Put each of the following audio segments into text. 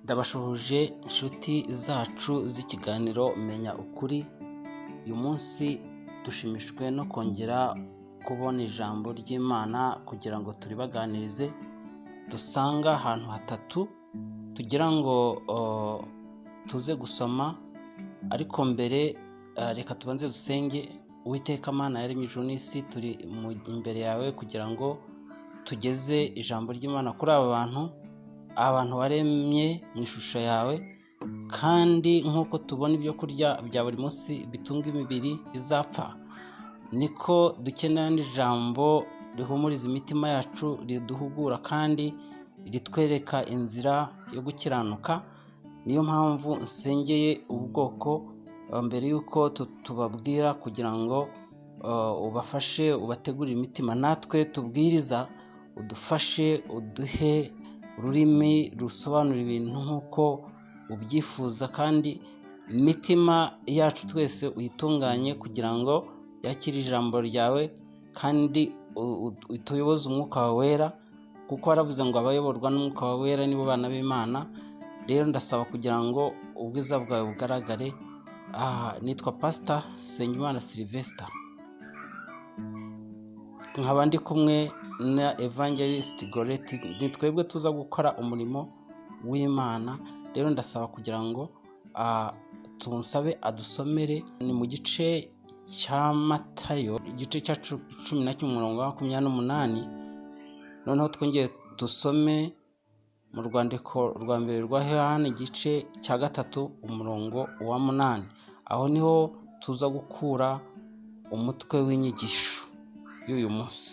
Ndabashuhuje inshuti zacu z'ikiganiro menya ukuri. Uyu munsi dushimishwe no kongera kubona ijambo ry'Imana kugira ngo turibaganirize. Dusanga ahantu hatatu tugira ngo tuze gusoma, ariko mbere reka tubanze dusenge. Uwiteka Mana yaremye ijuru n'isi, turi imbere yawe kugira ngo tugeze ijambo ry'Imana kuri abantu waremye mu ishusho yawe, kandi nk'uko tubona ibyo kurya bya buri munsi bitunga imibiri izapfa, niko dukenera n'ijambo rihumuriza imitima yacu, riduhugura kandi ritwereka inzira yo gukiranuka. Niyo mpamvu nsengeye ubwoko mbere y'uko tubabwira kugira ngo ubafashe, ubategurire imitima. Natwe tubwiriza, udufashe, uduhe ururimi rusobanura ibintu nk'uko ubyifuza, kandi imitima yacu twese uyitunganye kugira ngo yakire ijambo ryawe, kandi utuyoboze umwuka wawe wera, kuko waravuze ngo abayoborwa n'umwuka wawe wera nibo bana b'Imana. Rero ndasaba kugira ngo ubwiza bwawe bugaragare. Nitwa Pr.Sylvester, nkaba ndi kumwe na Evangelist Gorethe. Ni twebwe tuza gukora umurimo w'Imana. Rero ndasaba kugira ngo tunsabe adusomere. Ni mu gice cya Matayo, igice cya 11 umurongo wa 28. Noneho twongeye dusome mu rwandiko rwa mbere rwa Yohana, igice cya 3 umurongo wa 8. Aho niho tuza gukura umutwe w'inyigisho y'uyu munsi.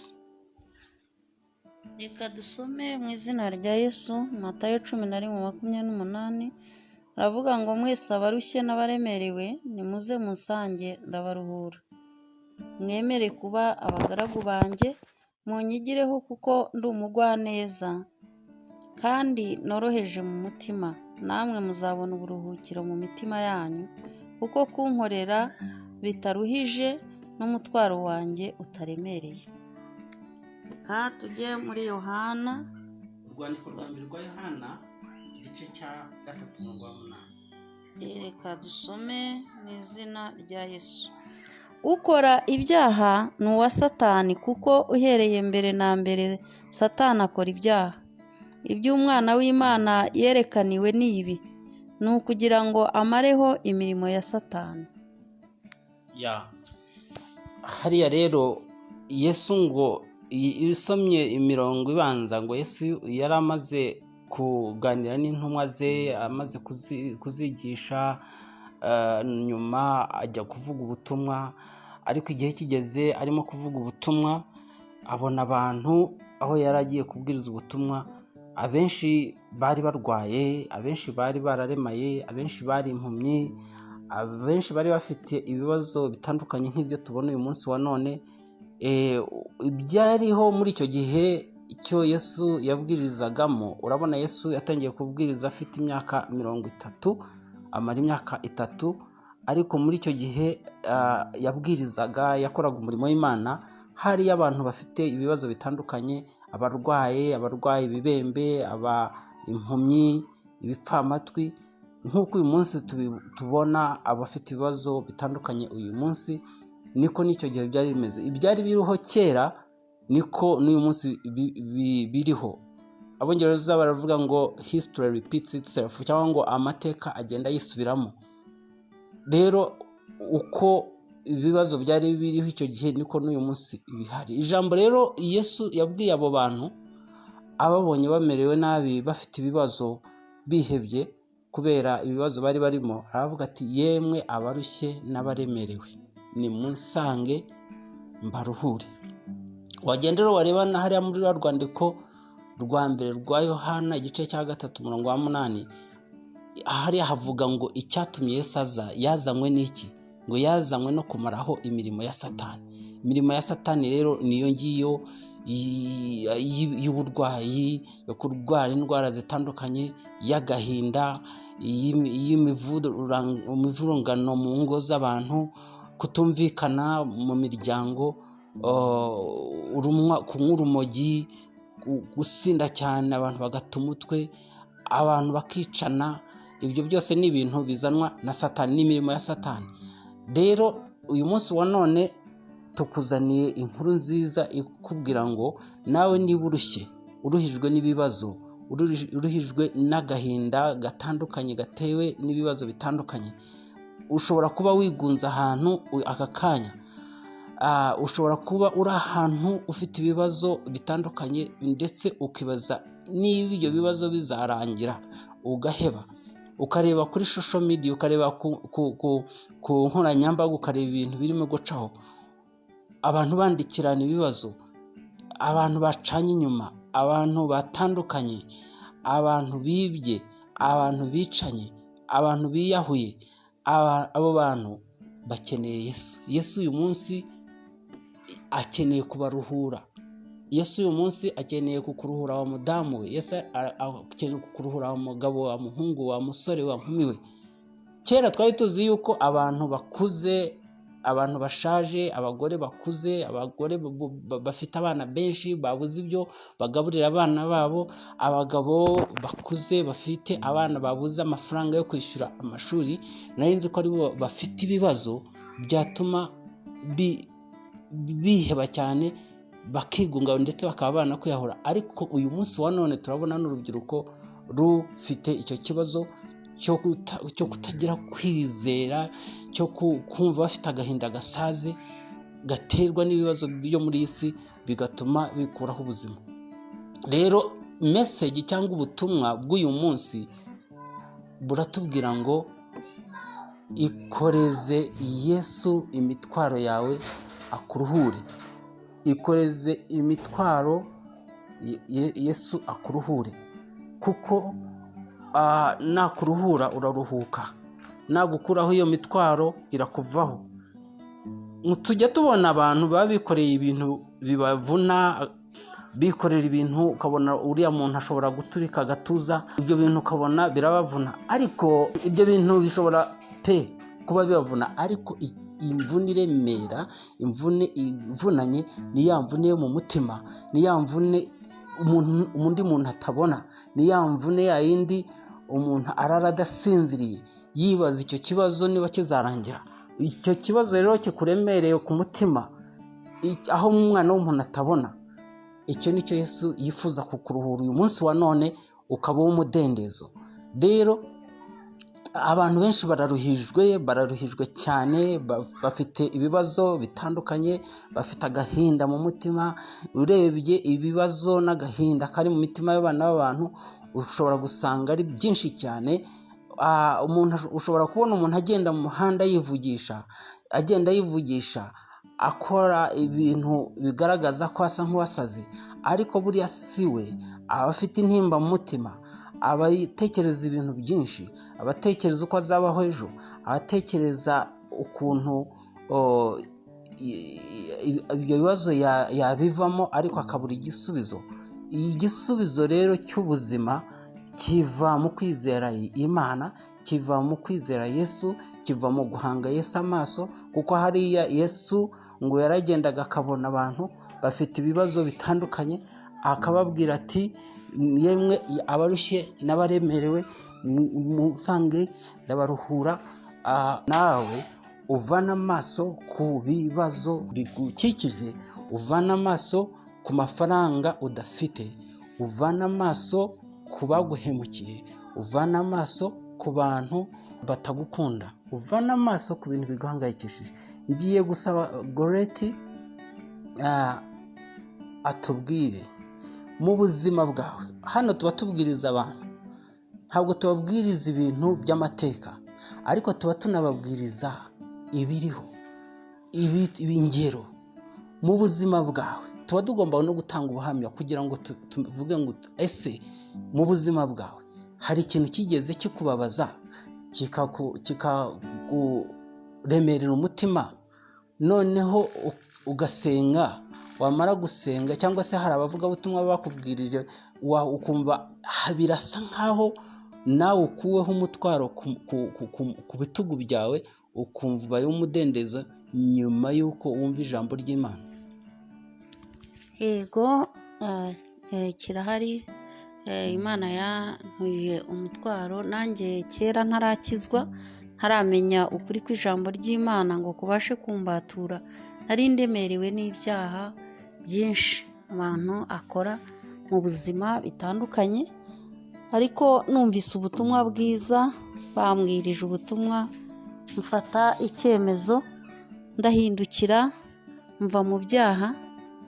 Reka dusome mu izina rya Yesu. Matayo 11:28 aravuga ngo, mwese abarushye n'abaremerewe nimuze munsange ndabaruhura. Mwemere kuba abagaragu banjye, munyigireho kuko ndi umugwaneza kandi noroheje mu mutima, namwe muzabona uburuhukiro mu mitima yanyu, kuko kunkorera bitaruhije n'umutwaro wanjye utaremereye. Reka tujye muri Yohana, Urwandiko rwa mbere rwa Yohana, igice cya 3 umurongo wa 8. reka dusome mu izina rya Yesu. Ukora ibyaha ni uwa Satani, kuko uhereye mbere na mbere Satani akora ibyaha. Iby'umwana w'Imana yerekaniwe ni ibi, ni ukugira ngo amareho imirimo ya Satani. Hariya rero Yesu ngo isomye imirongo ibanza, ngo Yesu yari amaze kuganira n'intumwa ze, amaze kuzigisha, nyuma ajya kuvuga ubutumwa. Ariko igihe kigeze arimo kuvuga ubutumwa, abona abantu aho yari agiye kubwiriza ubutumwa. Abenshi bari barwaye, abenshi bari bararemaye, abenshi bari impumyi, abenshi bari bafite ibibazo bitandukanye nk'ibyo tubona uyu munsi wa none. Ibyariho muri icyo gihe icyo Yesu yabwirizagamo. Urabona, Yesu yatangiye kubwiriza afite imyaka 30, amara imyaka 3. Ariko muri icyo gihe yabwirizaga, yakoraga umurimo w'Imana. Hari abantu bafite ibibazo bitandukanye, abarwaye ibibembe, impumyi, ibipfamatwi. Nk'uko uyu munsi tubona abafite ibibazo bitandukanye uyu munsi, niko n'icyo gihe byari bimeze. Ibyari biriho kera niko n'uyu munsi biriho. Abongereza baravuga ngo history repeats itself, cyangwa ngo amateka agenda yisubiramo. Rero uko ibibazo byari biriho icyo gihe niko n'uyu munsi bihari. Ijambo rero Yesu yabwiye abo bantu, ababonye bamerewe nabi, bafite ibibazo, bihebye kubera ibibazo bari barimo, aravuga ati, yemwe abarushye n'abaremerewe nimunsange mbaruhure. Wagenda rero wareba na hariya muri rwandiko rwa mbere rwa Yohana, igice cya 3 umurongo wa 8. Hariya havuga ngo icyatumye Yesu aza, yazanywe n'iki? Ngo yazanywe no kumaraho imirimo ya Satani. Imirimo ya Satani rero niyo ngiyo y'uburwayi, yo kurwara indwara zitandukanye, y'agahinda, y'imivurungano mu ngo z'abantu, kutumvikana mu miryango, kunywa urumogi, gusinda cyane abantu bagata umutwe, abantu bakicana. Ibyo byose ni ibintu bizanwa na Satani, n'imirimo ya Satani. Rero uyu munsi wa none tukuzaniye inkuru nziza ikubwira ngo nawe niba uruhijwe n'ibibazo, uruhijwe n'agahinda gatandukanye gatewe n'ibibazo bitandukanye, ushobora kuba wigunze ahantu aka kanya, ushobora kuba uri ahantu ufite ibibazo bitandukanye ndetse ukibaza niba ibyo bibazo bizarangira, ugaheba, ukareba kuri social media, ukareba ku nkoranyambaga, ukareba ibintu birimo gucaho, abantu bandikirana ibibazo, abantu bacanye inyuma, abantu batandukanye, abantu bibye, abantu bicanye, abantu biyahuye. Abo bantu bakeneye Yesu. Yesu uyu munsi akeneye kubaruhura. Yesu uyu munsi akeneye kukuruhura wa mudamu we. Yesu akeneye kukuruhura wa mugabo, wa muhungu, wa musore, wa nkumi we. Kera twari tuzi yuko abantu bakuze, abantu bashaje, abagore bakuze, abagore bafite abana benshi babuze ibyo bagaburira abana babo, abagabo bakuze bafite abana babuze amafaranga yo kwishyura amashuri, nari nzi ko aribo bafite ibibazo byatuma biheba cyane, bakigunga ndetse bakaba banakwiyahura. Ariko uyu munsi wa none turabona n'urubyiruko rufite icyo kibazo cyo kutagira kwizera, cyo kumva bafite agahinda gasaze gaterwa n'ibibazo byo muri iyi si, bigatuma bikuraho ubuzima. Rero message cyangwa ubutumwa bw'uyu munsi buratubwira ngo ikoreze Yesu imitwaro yawe akuruhure. Ikoreze imitwaro Yesu akuruhure, kuko nakuruhura uraruhuka, nagukuraho iyo mitwaro irakuvaho. Tujya tubona abantu babikoreye ibintu bibavuna, bikorera ibintu ukabona uriya muntu ashobora guturika agatuza, ibyo bintu ukabona birabavuna. Ariko ibyo bintu bishobora kuba bibavuna, ariko imvune iremera, imvune ivunanye ni ya mvune yo mu mutima, ni ya mvune undi muntu atabona, ni ya mvune ya yindi umuntu arara adasinziriye yibaza icyo kibazo niba kizarangira. Icyo kibazo rero kikuremereye ku mutima, aho umwana w'umuntu atabona, icyo nicyo Yesu yifuza kukuruhura uyu munsi wa none, ukaba umudendezo. Rero abantu benshi bararuhijwe cyane, bafite ibibazo bitandukanye, bafite agahinda mu mutima. Urebye ibibazo n'agahinda kari mu mitima y'abana b'abantu, ushobora gusanga ari byinshi cyane. Ushobora kubona umuntu agenda mu muhanda yivugisha, akora ibintu bigaragaza ko asa nk'uwasaze, ariko buriya si we. Aba afite intimba mu mutima, abatekereza ibintu byinshi, abatekereza uko azabaho ejo, abatekereza ukuntu ibyo bibazo yabivamo, ariko akabura igisubizo. Igisubizo rero cy'ubuzima kiva mu kwizera Imana, kiva mu kwizera Yesu, kiva mu guhanga Yesu amaso, kuko hariya Yesu ngo yaragendaga akabona abantu bafite ibibazo bitandukanye, akababwira ati yemwe abarushye n'abaremerewe musange ndabaruhura. Nawe uvana amaso ku bibazo bigukikije, uvana amaso ku mafaranga udafite, uvana amaso ku baguhemukiye, uvana amaso ku bantu batagukunda, uvana amaso ku bintu biguhangayikishije. Ngiye gusaba Gorethe atubwire mu buzima bwawe. Hano tuba tubwiriza abantu, ntabwo tubabwiriza ibintu by'amateka, ariko tuba tunababwiriza ibiriho, ibingero mu buzima bwawe. Tuba tugomba no gutanga ubuhamya kugira ngo tuvuge ngo ese mu buzima bwawe hari ikintu kigeze kikubabaza, kikakuremerera umutima, noneho ugasenga. Wamara gusenga, cyangwa se hari abavugabutumwa bakubwirije, ukumva birasa nkaho nawe ukuweho umutwaro ku bitugu byawe, ukumva ubaye umudendezo nyuma y'uko wumva ijambo ry'Imana. Yego, kirahari. Imana yantuye umutwaro nanjye kera ntarakizwa ntaramenya ukuri kw'ijambo ry'Imana ngo kubashe kumbatura, nari ndemerewe n'ibyaha byinshi abantu akora mu buzima bitandukanye, ariko numvise ubutumwa bwiza, bambwirije ubutumwa, mfata icyemezo, ndahindukira, mva mu byaha,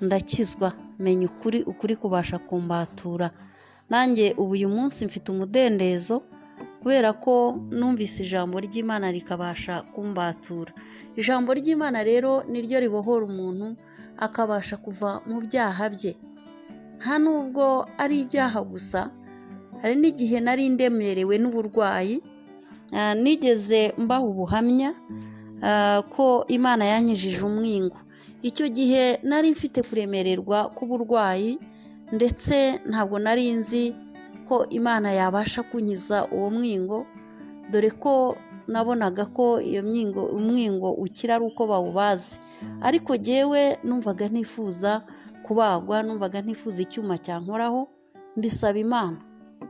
ndakizwa, menya ukuri kubasha kumbatura. Nanjye ubu uyu munsi mfite umudendezo kubera ko numvise ijambo ry'Imana rikabasha kumbatura. Ijambo ry'Imana rero niryo ribohora umuntu akabasha kuva mu byaha bye. Nta nubwo ari ibyaha gusa, hari n'igihe nari ndemerewe n'uburwayi, nigeze mbaha ubuhamya ko Imana yankijije umwingo. Icyo gihe nari mfite kuremererwa k'uburwayi, ndetse ntabwo nari nzi ko Imana yabasha kunkiza uwo mwingo, dore ko nabonaga ko iyo umwingo ukira ari uko bawubaze. Ariko jyewe numvaga ntifuza kubagwa, numvaga ntifuza icyuma cyankoraho, mbisaba Imana.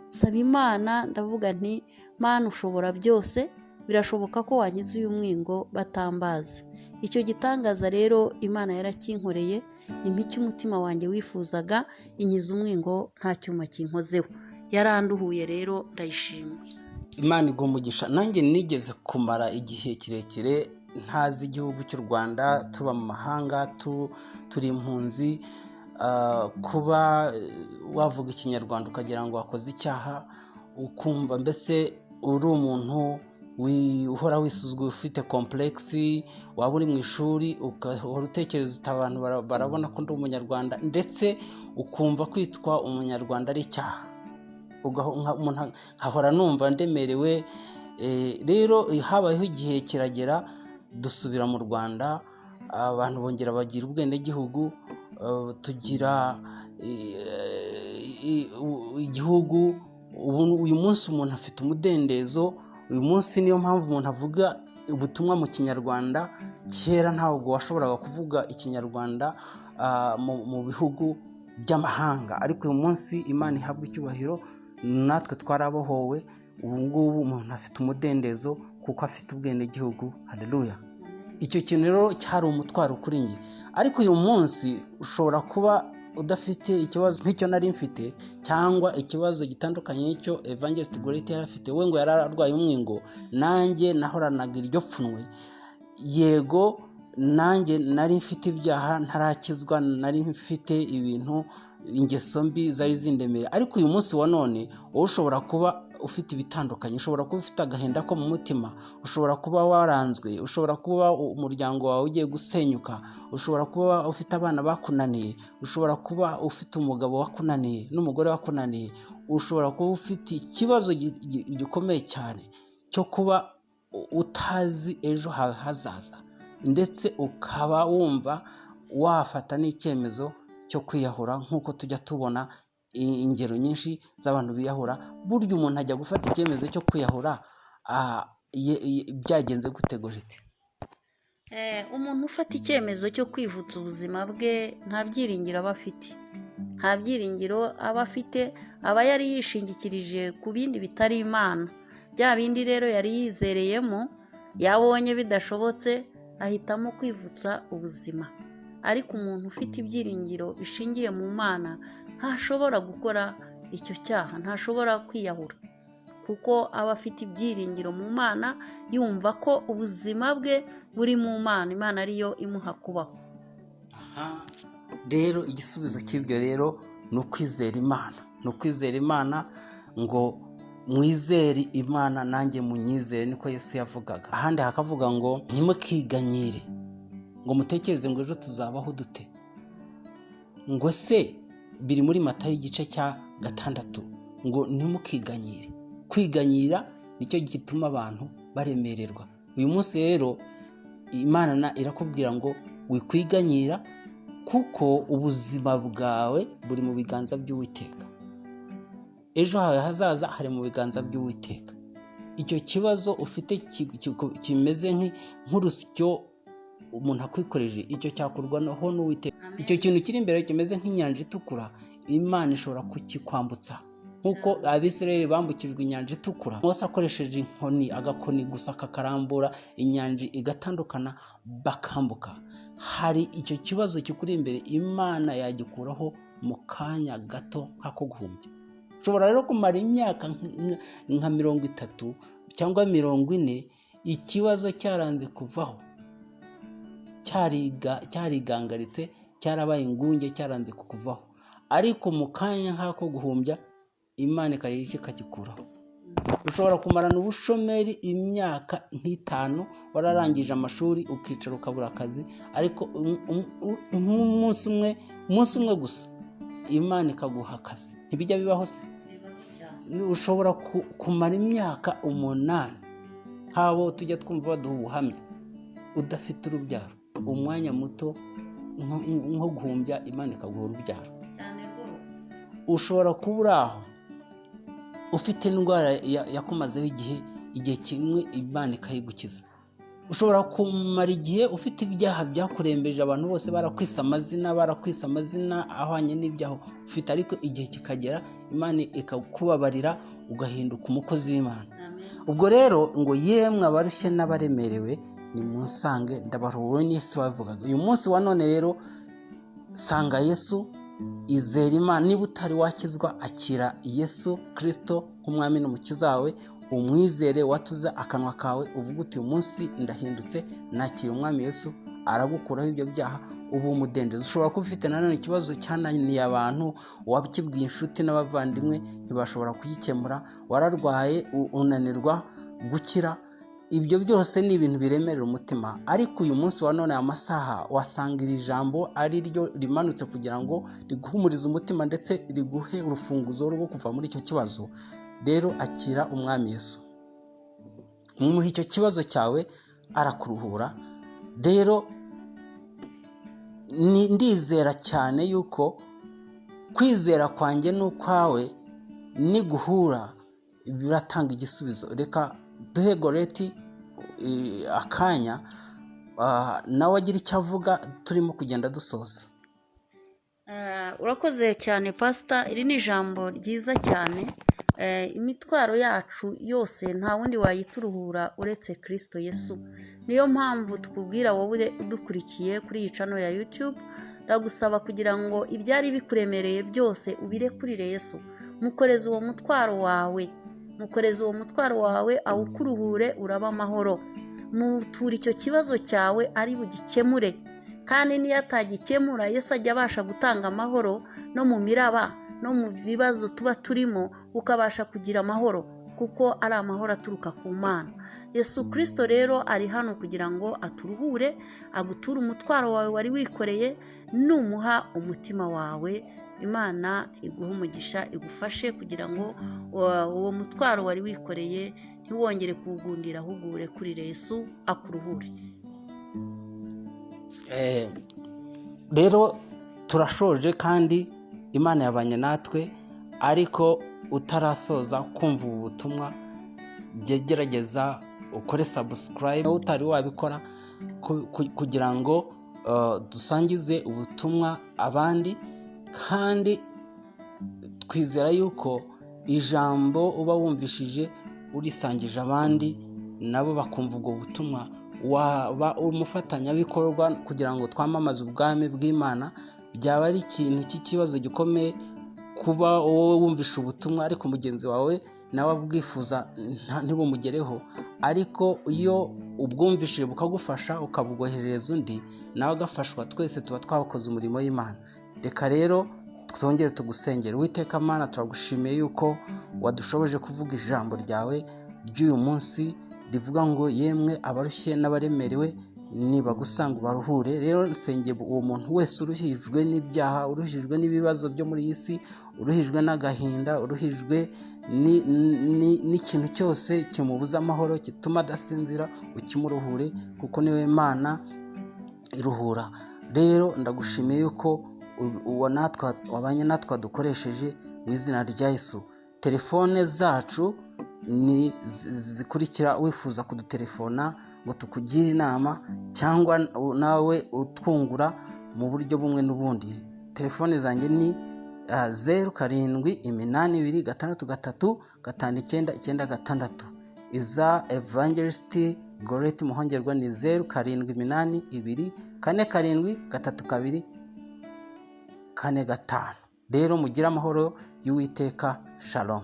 Nsaba Imana ndavuga nti Mana ushobora byose, birashoboka ko wankiza uyu mwingo batambaza. Icyo gitangaza rero Imana yarakinkoreye, impa icyo umutima wanjye wifuzaga, inkiza umwingo nta cyuma kinkozeho. Yaranduhuye rero ndayishima. Imana iguha umugisha. Nanjye nigeze kumara igihe kirekire ntazi igihugu cy'u Rwanda, tuba mu mahanga, turi impunzi. Kuba wavuga ikinyarwanda ukagira ngo wakoze icyaha, ukumva mbese uri umuntu uhora wisuzugura, ufite komplexi, waba uri mu ishuri ugahora utekereza uti abantu barabona ko ndi umunyarwanda, ndetse ukumva kwitwa umunyarwanda ari icyaha. Nkahora numva ndemerewe. Rero habayeho igihe kiragera dusubira mu Rwanda, abantu bongera bagira ubwenegihugu, tugira igihugu. Uyu munsi umuntu afite umudendezo. Uyu munsi niyo mpamvu umuntu avuga ubutumwa mu kinyarwanda. Kera ntabwo washoboraga kuvuga ikinyarwanda mu bihugu by'amahanga, ariko uyu munsi Imana ihabwa icyubahiro, natwe twarabohowe. Ubu ngubu umuntu afite umudendezo kuko afite ubwenegihugu. Haleluya. Icyo kintu rero cyari umutwaro kuri njye, ariko uyu munsi ushobora kuba udafite ikibazo nk'icyo nari mfite, cyangwa ikibazo gitandukanye n'icyo Evangelist Gorethe yari afite. We ngo yari arwaye umwingo, nanjye nahoranaga iryo pfunwe. Yego, nanjye nari mfite ibyaha ntarakizwa, nari mfite ingeso mbi zari zindemeye. Ariko uyu munsi wa none wowe ushobora kuba ufite ibitandukanye, ushobora kuba ufite agahinda ko mu mutima, ushobora kuba waranzwe, ushobora kuba umuryango wawe ugiye gusenyuka, ushobora kuba ufite abana bakunaniye, ushobora kuba ufite umugabo wakunaniye n'umugore wakunaniye, ushobora kuba ufite ikibazo gikomeye cyane cyo kuba utazi ejo hawe hazaza, ndetse ukaba wumva wafata n'icyemezo cyo kwiyahura, nk'uko tujya tubona ingero nyinshi z'abantu biyahura. Burya umuntu ajya gufata icyemezo cyo kwiyahura, byagenze gute Gorethe? Umuntu ufata icyemezo cyo kwivutsa ubuzima bwe nta byiringiro aba afite. Nta byiringiro aba afite, aba yari yishingikirije ku bindi bitari Imana. Bya bindi rero yari yizereyemo, yabonye bidashobotse ahitamo kwivutsa ubuzima. Ariko umuntu ufite ibyiringiro bishingiye mu Mana ntashobora gukora icyo cyaha, ntashobora kwiyahura, kuko aba afite ibyiringiro mu Mana, yumva ko ubuzima bwe buri mu Mana, Imana ariyo imuha kubaho. Rero igisubizo cy'ibyo rero ni ukwizera Imana. Ni ukwizera Imana, ngo mwizere Imana nanjye munyizere, niko Yesu yavugaga. Ahandi hakavuga ngo ntimukiganyire, ngo mutekereze ngo ejo tuzabaho dute. Ngo se biri muri Matayo igice cya 6, ngo ntimukiganyire. Kwiganyira nicyo gituma abantu baremererwa. Uyu munsi rero Imana irakubwira ngo wikwiganyira, kuko ubuzima bwawe buri mu biganza by'Uwiteka. Ejo hawe hazaza hari mu biganza by'Uwiteka. Icyo kibazo ufite kimeze nk'urusyo umuntu akwikoreje, icyo cyakurwanaho n'Uwiteka. Icyo kintu kiri imbere kimeze nk'inyanja itukura, Imana ishobora kukikwambutsa nk'uko abisirayeli bambukijwe inyanja itukura. Mose akoresheje inkoni, agakoni gusa kakarambura inyanja igatandukana bakambuka. Hari icyo kibazo kikuri imbere, Imana yagikuraho mu kanya gato nk'ako guhumbya. Ushobora rero kumara imyaka nka 30 cyangwa 40 ikibazo cyaranze kuvaho, cyarigangaritse, cyarabaye ingunge, cyaranze kukuvaho, ariko mu kanya nk'ako guhumbya Imana ikagikuraho. Ushobora kumarana ubushomeri imyaka nk'itanu, wararangije amashuri ukicara ukabura akazi, ariko umunsi umwe gusa Imana ikaguha akazi. Ntibijya bibaho se? Ushobora kumara imyaka 8 nk'abo tujya twumva baduha ubuhamya, udafite urubyaro, umwanya muto nko guhumbya Imana ikaguha urubyaro. Ushobora kuba uri aho ufite indwara yakumazeho igihe kimwe, Imana ikayigukiza. Ushobora kumara igihe ufite ibyaha byakurembeje, abantu bose barakwisa amazina ahwanye n'ibyaho ufite, ariko igihe kikagera Imana ikakubabarira ugahinduka umukozi w'Imana. Ubwo rero ngo yemwe abarushye n'abaremerewe nimunsange ndabaruhure, ni Yesu wavugaga. Uyu munsi wa none rero sanga Yesu, izera Imana. Niba utari wakizwa, akira Yesu Kristo nk'umwami n'umukiza wawe, umwizere, watuze akanwa kawe, uvuga uti uyu munsi ndahindutse, nakira umwami Yesu, aragukuraho ibyo byaha, ubu umudendezo. Ushobora kuba ufite nanone ikibazo cyananiye abantu, wabikibwiye inshuti n'abavandimwe ntibashobora kugikemura, wararwaye unanirwa gukira. Ibyo byose ni ibintu biremerera umutima, ariko uyu munsi wa none amasaha wasanga iri jambo ari ryo rimanutse kugira ngo riguhumurize umutima ndetse riguhe urufunguzo rwo kuva muri icyo kibazo. Rero akira umwami Yesu, umuha icyo kibazo cyawe, arakuruhura. Rero ndizera cyane yuko kwizera kwanjye n'ukwawe niguhura biratanga igisubizo. Reka duhe Gorethe akanya nawe agira icyo avuga, turimo kugenda dusoza. Urakoze cyane Pastor, iri ni ijambo ryiza cyane. Imitwaro yacu yose nta wundi wayituruhura uretse Kristo Yesu. Niyo mpamvu tukubwira wowe udukurikiye kuri iyi channel ya YouTube, ndagusaba kugira ngo ibyari bikuremereye byose ubirekurire Yesu. Mukoreze uwo mutwaro wawe, awukuruhure, uraba amahoro. Mutura icyo kibazo cyawe ari bugikemure, kandi niyo atagikemura Yesu ajya abasha gutanga amahoro no mu miraba no mu bibazo tuba turimo, ukabasha kugira amahoro, kuko ari amahoro aturuka ku Mana. Yesu Kristo rero ari hano kugira ngo aturuhure, aguture umutwaro wawe wari wikoreye. Numuha umutima wawe, Imana iguha umugisha, igufashe kugira ngo uwo mutwaro wari wikoreye ntiwongere kuwugundira, ahubwo urekurire Yesu akuruhure. Rero turashoje kandi Imana yabanye natwe, ariko utarasoza kumva ubu butumwa, gerageza ukore subscribe utari wabikora, kugira ngo dusangize ubutumwa abandi. Kandi twizera yuko ijambo uba wumvishije urisangije abandi, nabo bakumva ubwo butumwa, waba umufatanyabikorwa kugira ngo twamamaze ubwami bw'Imana. Byaba ari ikintu cy'ikibazo gikomeye kuba wowe wumvisha ubutumwa ariko mugenzi wawe nawe abwifuza ntibumugereho, ariko iyo ubwumvishije bukagufasha ukabwoherereza undi, nawe agafashwa, twese tuba twakoze umurimo w'Imana. Reka rero twongere tugusengere. Uwiteka Mana, turagushimiye yuko wadushoboje kuvuga ijambo ryawe ry'uyu munsi rivuga ngo yemwe abarushye n'abaremerewe nibagusanga ubaruhure. Rero nsengeye uwo muntu wese uruhijwe n'ibyaha, uruhijwe n'ibibazo byo muri iyi si, uruhijwe n'agahinda, uruhijwe n'ikintu cyose kimubuza amahoro, gituma adasinzira, ukimuruhure, kuko niwe Mana iruhura. Rero ndagushimiye yuko wabanye natwe dukoresheje mu izina rya Yesu. Telefone zacu ni zikurikira, wifuza kudutelefona ngo tukugire inama cyangwa nawe utwungura mu buryo bumwe n'ubundi. Telefone zanjye ni 0782635996. Iza Evangelist Gorethe Muhongerwa ni 0782473245. Rero mugire amahoro y'Uwiteka. Shalom.